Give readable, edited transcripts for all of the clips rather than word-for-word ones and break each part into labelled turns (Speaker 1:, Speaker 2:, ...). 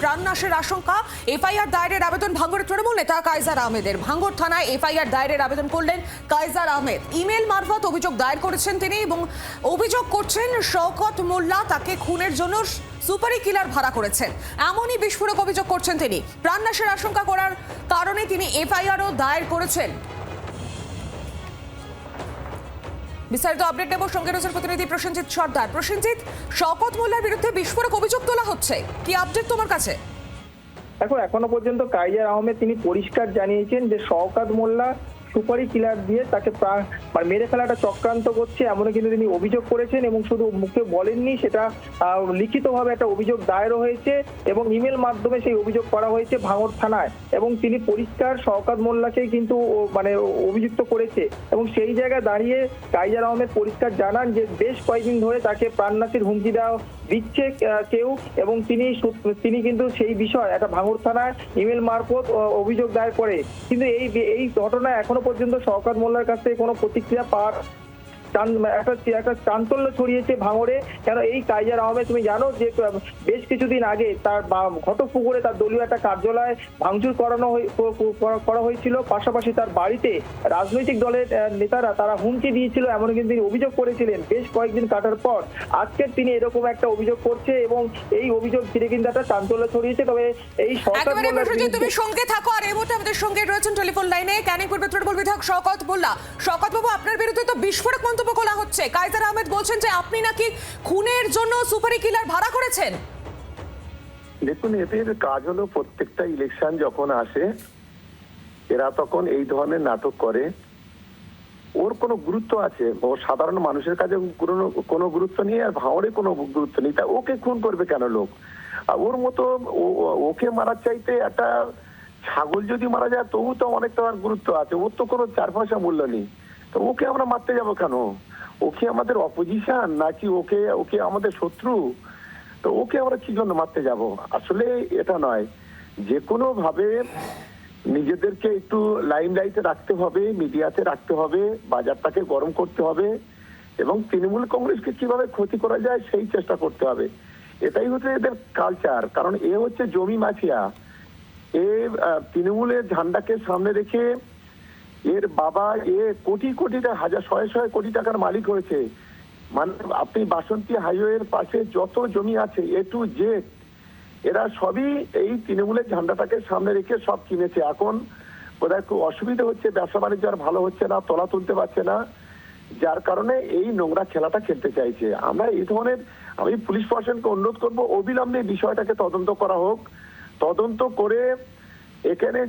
Speaker 1: প্রাণনাশের আশঙ্কা। এফআইআর দায়েরের আবেদন ভাঙড়ের তৃণমূল নেতা কাইজার আহমেদের। ভাঙড় থানায় এফআইআর দায়েরের আবেদন করলেন কাইজার আহমেদ। ইমেল মারফত অভিযোগ দায়ের করেছেন তিনি এবং অভিযোগ করছেন শওকত মোল্লা তাকে খুনের জন্য সুপারি কিলার ভাড়া করেছেন। এমনই বিস্ফোরক অভিযোগ করছেন তিনি। প্রাণনাশের আশঙ্কা করার কারণে তিনি এফআইআরও দায়ের করেছেন। বিস্তারিত আপডেট নেব, সঙ্গে রয়েছেন প্রতিনিধি প্রসেনজিৎ সর্দার। প্রসেনজিৎ, শওকত মোল্লার বিরুদ্ধে বিস্ফোরক অভিযোগ তোলা হচ্ছে, কি আপডেট তোমার কাছে?
Speaker 2: এখনো পর্যন্ত কাইজার আহমেদ তিনি পরিষ্কার জানিয়েছেন যে শওকত মোল্লা সুপারি কিলার দিয়ে তাকে মেরে ফেলাটা চক্রান্ত করছে, এমনও কিন্তু তিনি অভিযোগ করেছেন এবং শুধু মুখে বলেননি, সেটা লিখিতভাবে একটা অভিযোগ দায়েরও হয়েছে এবং ইমেল মাধ্যমে সেই অভিযোগ করা হয়েছে ভাঙড় থানায়। এবং তিনি পরিষ্কার শওকত মোল্লাকেই কিন্তু অভিযুক্ত করেছে এবং সেই জায়গায় দাঁড়িয়ে কাইজার আহমেদ পরিষ্কার জানান যে বেশ কয়েকদিন ধরে তাকে প্রাণনাশের হুমকি দেওয়া দিচ্ছে কেউ এবং তিনি কিন্তু সেই বিষয় একটা ভাঙড় থানায় ইমেল মারফত অভিযোগ দায়ের করে। কিন্তু এই ঘটনায় এখনো পর্যন্ত শওকত মোল্লার কাছ থেকে কোনো প্রতিক্রিয়া পাওয়ার একটা চাঞ্চল্য ছড়িয়েছে ভাঙড়ে। কেন এই কাইজার আহমেদ, তুমি জানো যে বেশ কিছুদিন আগে তার ঘটকপুকুরে তার দলীয় একটা কার্যালয় ভাঙচুর করা হয়েছিল, পাশাপাশি তার বাড়িতে রাজনৈতিক দলের নেতারা তারা হুমকি দিয়েছিল, এমন কিন্তু তিনি অভিযোগ করেছিলেন। বেশ কয়েকদিন কাটার পর আজকে তিনি এরকম একটা অভিযোগ করছে এবং এই অভিযোগ ঘিরে কিন্তু একটা চাঞ্চল্য ছড়িয়েছে। তবে এই
Speaker 1: তুমি সঙ্গে থাকো, আর এই মুহূর্তে আমাদের সঙ্গে রয়েছেন টেলিফোন লাইনে ক্যানিং পূর্ব তৃণমূল বিধায়ক শওকত মোল্লা। শওকত বাবু, আপনার বিরুদ্ধে তো বিস্ফোরক মন্তব্য করা হচ্ছে। কাইজার আহমেদ বলছেন যে আপনি নাকি খুনের জন্য সুপারি কিলার ভাড়া করেছেন।
Speaker 3: দেখুন, এদের কাজ হলো প্রত্যেকটা ইলেকশন যখন আসে এরা তখন এই ধরনের নাটক করে। ওর কোনো গুরুত্ব আছে? ও সাধারণ মানুষের কাছে কোনো গুরুত্ব নেই, আর ভাঙড়ে কোনো গুরুত্ব নেই। তা ওকে খুন করবে কেন লোক? আর ওর মতো ওকে মারার চাইতে একটা ছাগল যদি মারা যায় তবু তো অনেকটা গুরুত্ব আছে। ওর তো কোনো 4 পয়সা মূল্য নেই। তো ওকে আমরা মারতে যাবো কেন? ওকে আমাদের অপোজিশন নাকি ওকে আমাদের শত্রু? তো ওকে আমরা কি জন্য মারতে যাব? আসলে এটা নয়, যে কোনো ভাবে নিজেদেরকে একটু লাইমলাইটে রাখতে হবে, মিডিয়াতে রাখতে হবে, বাজারটাকে গরম করতে হবে এবং তৃণমূল কংগ্রেসকে কিভাবে ক্ষতি করা যায় সেই চেষ্টা করতে হবে। এটাই হচ্ছে এদের কালচার। কারণ এ হচ্ছে জমি মাফিয়া। তৃণমূলের ঝান্ডাকে সামনে রেখে এর বাবা কোটি কোটি হাজার শয়ে কোটি টাকার মালিক হয়েছে। মানে আপনি বাসন্তী হাইওয়ের পাশে যত জমি আছে A to Z এরা সবই এই তৃণমূলের ঝান্ডাটাকে সামনে রেখে সব কিনেছে। এখন বোধহয় খুব অসুবিধা হচ্ছে, ব্যবসা বাণিজ্য আর ভালো হচ্ছে না, তলা তুলতে পারছে না, যার কারণে এই নোংরা খেলাটা খেলতে চাইছে। আমরা এই ধরনের, আমি পুলিশ প্রশাসনকে অনুরোধ করবো অবিলম্বে বিষয়টাকে তদন্ত করা হোক। তদন্ত করে এখানে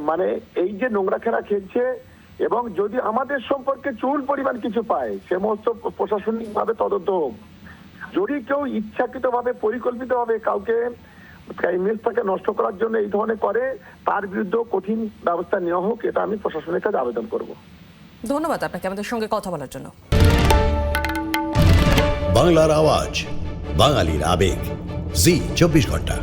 Speaker 3: মানে এই যে নোংরা খেলা খেলছে এবং যদি আমাদের সম্পর্কে চুল পরিমাণ কিছু পায় সমস্ত প্রশাসনিক ভাবে তদন্ত হোক। যদি কেউ ইচ্ছাকৃত ভাবে পরিকল্পিত ভাবে কাউকে ইমেজটাকে নষ্ট করার জন্য এই ধরনের করে, তার বিরুদ্ধে কঠিন ব্যবস্থা নেওয়া হোক, এটা আমি প্রশাসনের কাছে আবেদন করব।
Speaker 1: ধন্যবাদ আপনাকে আমাদের সঙ্গে কথা বলার জন্য।
Speaker 4: বাংলার আওয়াজ, বাঙালির আবেগ, জি 24 ঘন্টা।